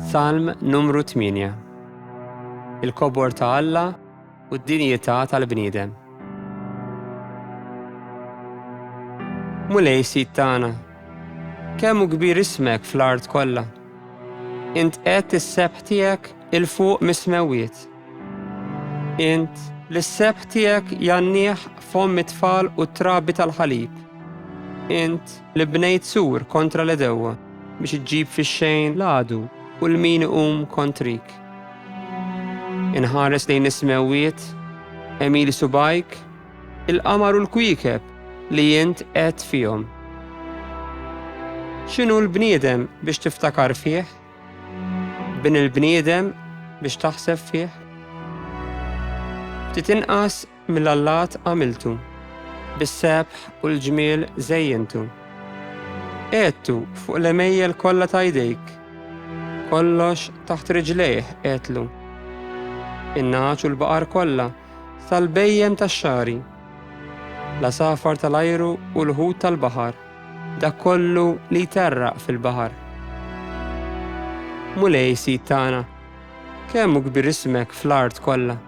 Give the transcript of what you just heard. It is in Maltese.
Salm numru 8. Il-kobor ta' Alla u d-dinjità tal-bniedem. Mulej Sid tagħna, kemm hu kbir ismek fl-art kollha. Int qed is-sebħ tiegħek il fuq mis-smewwiet. Int lis-sebħ tiegħek jannieh f'omm it-tfal u t-trabi tal-ħalib. Int li bnejt sur kontra l-edewwa biex iġġib fix-xejn l-għadu u l-min iqum kontrik. Inħares lejn is-smewwiet, emili subajk, il-qamar u l-kwiekeb li int qed fihom. X'inhu l-bniedem biex tiftakar fih? Bin il-bniedem biex taħseb fih? Ftit inqas mill-Allat għamiltu, bis-sebħ u l-ġmiel żejjentu. Qedtu fuq l-emejjel kollha ta' jdejk, kollox taħt riġlejh qedlu. In-naċ u l-baqar kollha sal-bejjem tax-xari, l-asafar tal-ajru u l-ħut tal-baħar, dak kollu li jterraq fil-baħar. Mulej Sid tagħna, kemm hu kbir ismek fl-art kollha.